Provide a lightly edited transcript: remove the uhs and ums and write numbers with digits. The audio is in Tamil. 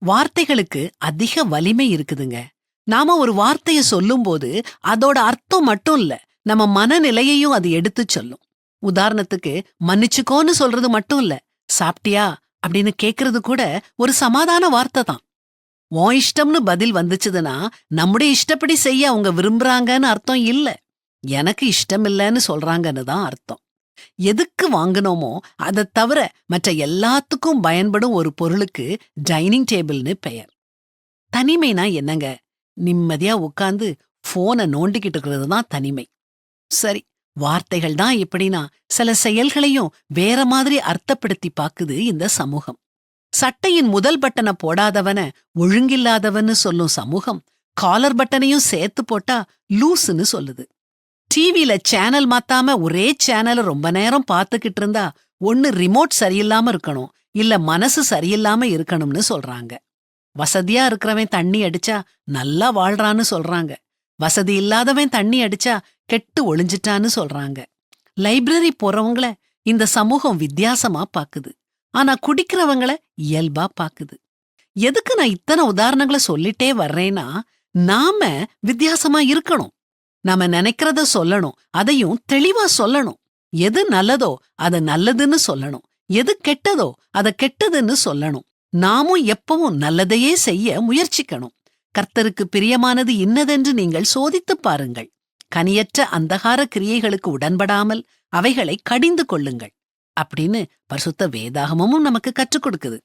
வார்த்தைகளுக்கு அதிக வலிமை இருக்குதுங்க. நாம ஒரு வார்த்தைய சொல்லும்போது அதோட அர்த்தம் மட்டும் இல்ல, நம்ம மனநிலையையும் அது எடுத்துச் சொல்லும். உதாரணத்துக்கு, மன்னிச்சுக்கோன்னு சொல்றது மட்டும் இல்ல, சாப்பிட்டியா அப்படின்னு கேக்குறது கூட ஒரு சமாதான வார்த்தை தான். உன் இஷ்டம்னு பதில் வந்துச்சுதுன்னா, நம்முடைய இஷ்டப்படி செய்ய அவங்க விரும்புறாங்கன்னு அர்த்தம் இல்ல. எனக்கு இஷ்டம் இல்லன்னு சொல்றாங்கன்னு தான் அர்த்தம். எதுக்கு வாங்குனோமோ அதைத் தவிர மற்ற எல்லாத்துக்கும் பயன்படும் ஒரு பொருளுக்கு டைனிங் டேபிள்னு பெயர். தனிமைனா என்னங்க? நிம்மதியா உட்கார்ந்து போனை நோண்டிக்கிட்டு இருக்கிறது தான் தனிமை. சரி, வார்த்தைகள் தான் இப்படின்னா சில செயல்களையும் வேற மாதிரி அர்த்தப்படுத்தி பாக்குது இந்த சமூகம். சட்டையின் முதல் பட்டனை போடாதவன ஒழுங்கில்லாதவன்னு சொல்லும் சமூகம், காலர் பட்டனையும் சேர்த்து போட்டா லூசுன்னு சொல்லுது. டிவில சேனல் மாத்தாம ஒரே சேனல ரொம்ப நேரம் பாத்துக்கிட்டு இருந்தா ஒன்னு ரிமோட் சரியில்லாம இருக்கணும், இல்ல மனசு சரியில்லாம இருக்கணும்னு சொல்றாங்க. வசதியா இருக்கிறவன் தண்ணி அடிச்சா நல்லா வாழ்றான்னு சொல்றாங்க. வசதி இல்லாதவன் தண்ணி அடிச்சா கெட்டு ஒளிஞ்சிட்டான்னு சொல்றாங்க. லைப்ரரி போறவங்கள இந்த சமூகம் வித்தியாசமா பாக்குது. ஆனா குடிக்கிறவங்கள இயல்பா பாக்குது. எதுக்கு நான் இத்தனை உதாரணங்களை சொல்லிட்டே வர்றேன்னா, நாம வித்தியாசமா இருக்கணும். நாம நினைக்கிறத சொல்லணும், அதையும் தெளிவா சொல்லணும். எது நல்லதோ அத நல்லதுன்னு சொல்லணும், எது கெட்டதோ அத கெட்டதுன்னு சொல்லணும். நாமும் எப்பவும் நல்லதையே செய்ய முயற்சிக்கணும். கர்த்தருக்கு பிரியமானது இன்னதென்று நீங்கள் சோதித்துப் பாருங்கள். கனியற்ற அந்தகார கிரியைகளுக்கு உடன்படாமல் அவைகளை கடிந்து கொள்ளுங்கள் அப்படின்னு பரிசுத்த வேதாகமும் நமக்கு கற்றுக் கொடுக்குது.